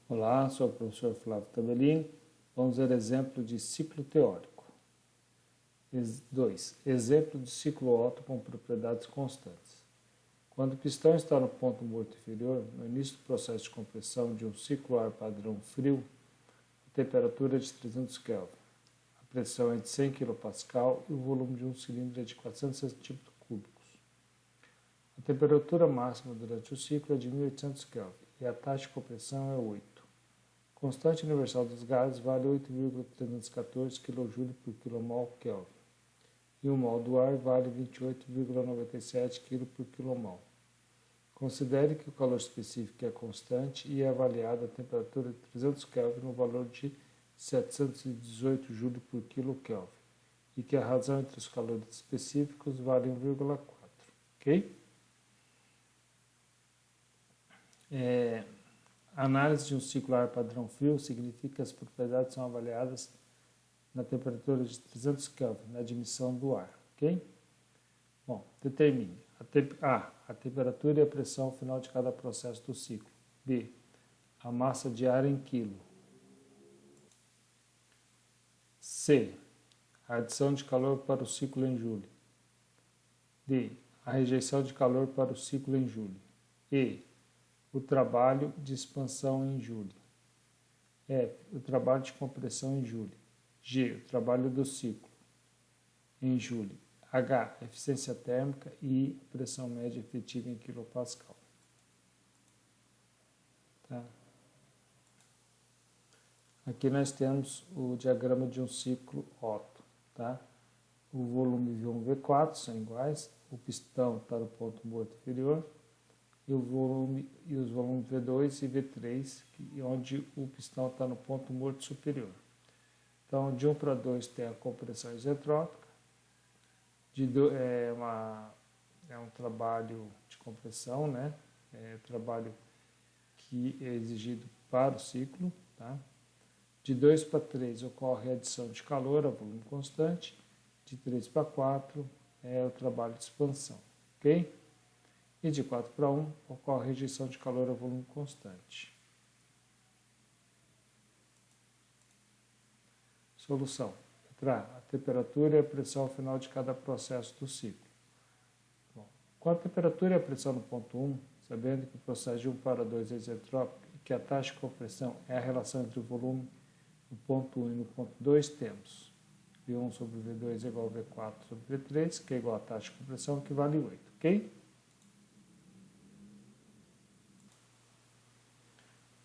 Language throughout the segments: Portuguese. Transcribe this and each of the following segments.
Olá, sou o professor Flávio Tabellini. Vamos ver exemplo de ciclo teórico. 2. Exemplo de ciclo Otto com propriedades constantes. Quando o pistão está no ponto morto inferior, no início do processo de compressão de um ciclo ar padrão frio, a temperatura é de 300 Kelvin, a pressão é de 100 kPa e o volume de um cilindro é de 400 cm3. A temperatura máxima durante o ciclo é de 1800 Kelvin e a taxa de compressão é 8. Constante universal dos gases vale 8,314 kJ por kmol Kelvin. E o mol do ar vale 28,97 kg por kmol. Considere que o calor específico é constante e é avaliada a temperatura de 300 Kelvin no valor de 718 J por kcal e que a razão entre os calores específicos vale 1,4. Ok? A análise de um ciclo ar padrão frio significa que as propriedades são avaliadas na temperatura de 300 Kelvin, na admissão do ar, ok? Bom, determine a temperatura e a pressão final de cada processo do ciclo. B, a massa de ar em quilo. C, a adição de calor para o ciclo em Joule. D, a rejeição de calor para o ciclo em Joule. E, o trabalho de expansão em Joule. F, o trabalho de compressão em Joule. G, o trabalho do ciclo em Joule. H, eficiência térmica e pressão média efetiva em kilopascal. Tá? Aqui nós temos o diagrama de um ciclo Otto. Tá? O volume V1 e V4 são iguais, o pistão está no ponto morto inferior, e os volumes V2 e V3, onde o pistão está no ponto morto superior. Então, de 1 para 2 tem a compressão isentrópica, é um trabalho de compressão, né? É um trabalho que é exigido para o ciclo. Tá? De 2 para 3 ocorre a adição de calor a volume constante, de 3 para 4 é o trabalho de expansão. Ok? E de 4 para 1 ocorre a rejeição de calor a volume constante. Solução. A temperatura e a pressão final de cada processo do ciclo. Bom, com a temperatura e a pressão no ponto 1, sabendo que o processo de 1 para 2 é isentrópico e que a taxa de compressão é a relação entre o volume no ponto 1 e no ponto 2, temos V1 sobre V2 é igual a V4 sobre V3, que é igual a taxa de compressão, que vale 8, ok?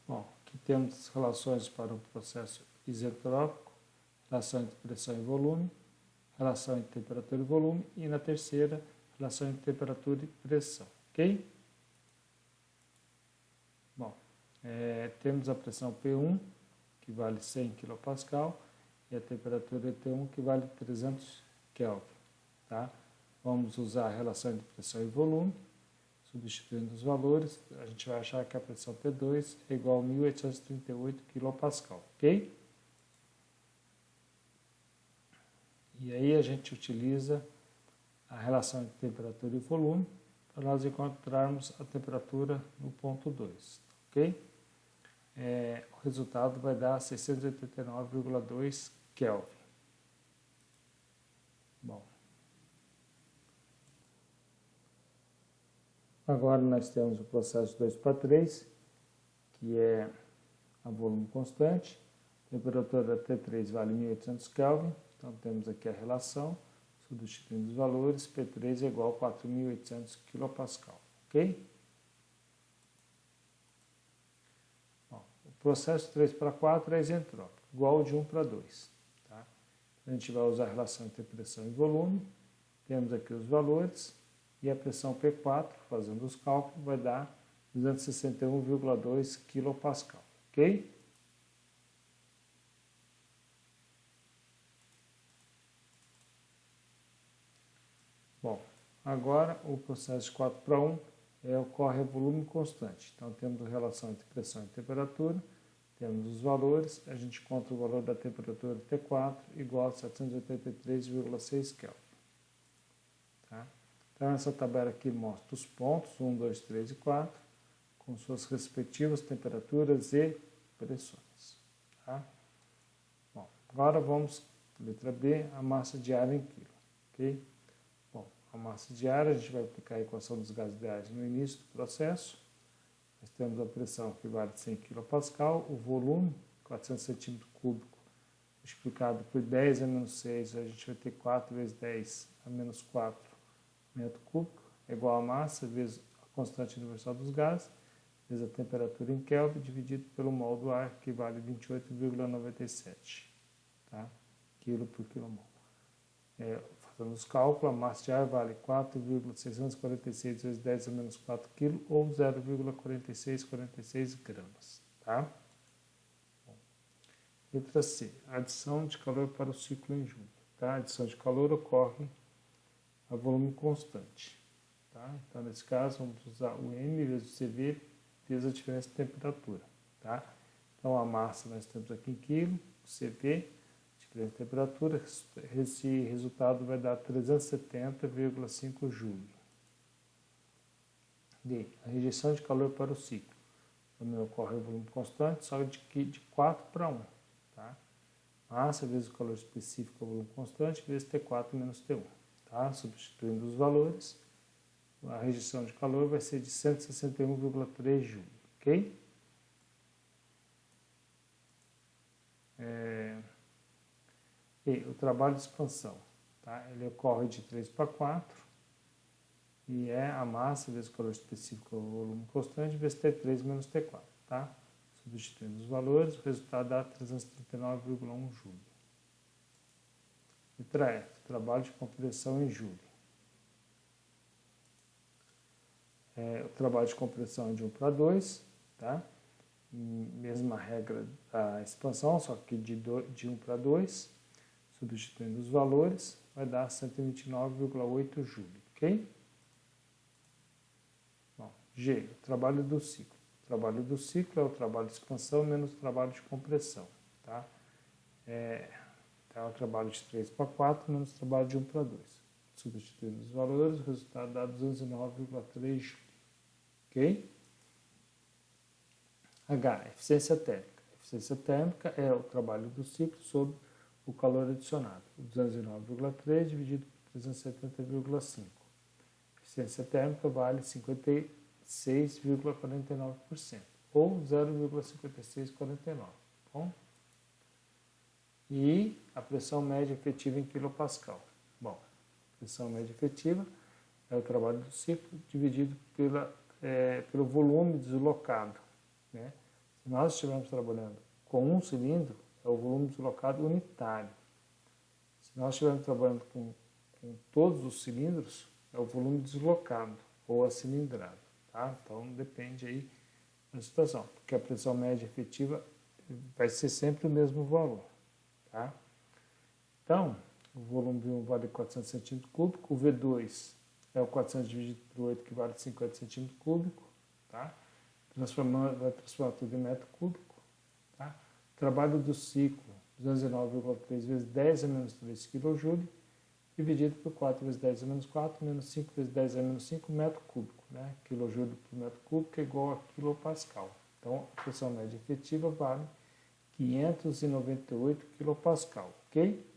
Bom, aqui temos relações para o processo isentrópico, relação entre pressão e volume, relação entre temperatura e volume, e na terceira, relação entre temperatura e pressão, ok? Bom, temos a pressão P1, que vale 100 kPa, e a temperatura T1, que vale 300 Kelvin, tá? Vamos usar a relação entre pressão e volume. Substituindo os valores, a gente vai achar que a pressão P2 é igual a 1838 kPa, ok? E aí a gente utiliza a relação entre temperatura e volume para nós encontrarmos a temperatura no ponto 2, ok? O resultado vai dar 689,2 Kelvin. Bom. Agora nós temos o processo 2 para 3, que é a volume constante. A temperatura T3 vale 1800 Kelvin, então temos aqui a relação, substituindo os valores, P3 é igual a 4800 kPa, ok? Bom, o processo 3 para 4 é isentrópico, igual ao de 1 para 2. Tá? A gente vai usar a relação entre pressão e volume, temos aqui os valores, e a pressão P4, fazendo os cálculos, vai dar 261,2 kPa, ok? Bom, agora o processo de 4 para 1 ocorre a volume constante. Então, temos a relação entre pressão e temperatura, temos os valores, a gente encontra o valor da temperatura T4 igual a 783,6 Kelvin. Tá? Então, essa tabela aqui mostra os pontos 1, 2, 3 e 4, com suas respectivas temperaturas e pressões. Tá? Bom, agora vamos, letra B, a massa diária em quilo. Ok? Bom, a massa diária, a gente vai aplicar a equação dos gases ideais no início do processo. Nós temos a pressão que vale 100 kPa, o volume, 400 cm3, multiplicado por 10 a menos 6, a gente vai ter 4 vezes 10 a menos 4 metro cúbico, é igual a massa vezes a constante universal dos gases, vezes a temperatura em Kelvin, dividido pelo mol do ar, que vale 28,97, tá? Quilo por quilomol. Fazendo os cálculos, a massa de ar vale 4,646 vezes 10 a menos 4 kg, ou 0,4646 gramas, tá? Letra C, adição de calor para o ciclo em julho. Tá? A adição de calor ocorre a volume constante. Tá? Então, nesse caso, vamos usar o M vezes o CV vezes a diferença de temperatura. Tá? Então, a massa nós temos aqui em quilo, o CV, diferença de temperatura, esse resultado vai dar 370,5 joule. D, a rejeição de calor para o ciclo. Também ocorre o volume constante, só de 4 para 1. Tá? Massa vezes o calor específico, o volume constante, vezes T4 menos T1. Tá? Substituindo os valores, a rejeição de calor vai ser de 161,3 joule. Ok? E o trabalho de expansão. Tá? Ele ocorre de 3 para 4 e é a massa vezes o calor específico, o volume constante, vezes T3 menos T4. Tá? Substituindo os valores, o resultado dá 339,1 joule. Letra F, trabalho de compressão em joule. O trabalho de compressão é de 1 para 2, tá? Mesma regra da expansão, só que de 1 para 2, substituindo os valores, vai dar 129,8 joule, ok? Bom, G, o trabalho do ciclo. O trabalho do ciclo é o trabalho de expansão menos o trabalho de compressão. Tá? Então, é o trabalho de 3 para 4 menos o trabalho de 1 para 2. Substituindo os valores, o resultado dá 209,3 joule. Ok? H, eficiência térmica. A eficiência térmica é o trabalho do ciclo sobre o calor adicionado. 209,3 dividido por 370,5. A eficiência térmica vale 56,49%, ou 0,5649. Bom? E a pressão média efetiva em kilopascal. Bom, a pressão média efetiva é o trabalho do ciclo dividido pelo volume deslocado. Né? Se nós estivermos trabalhando com um cilindro, é o volume deslocado unitário. Se nós estivermos trabalhando com todos os cilindros, é o volume deslocado ou acilindrado. Tá? Então, depende aí da situação, porque a pressão média efetiva vai ser sempre o mesmo valor. Tá? Então, o volume V1 vale 400 cm3, o V2 é o 400 dividido por 8, que vale 50 cm3, tá? Vai transformar tudo em metro cúbico. Tá? Trabalho do ciclo, 209,3 vezes 10 a menos 3 kJ, dividido por 4 vezes 10 a menos 4, menos 5 vezes 10 a menos 5, metro cúbico. Né? KJ por metro cúbico é igual a kilopascal. Então, a pressão média efetiva vale 598 kPa, ok?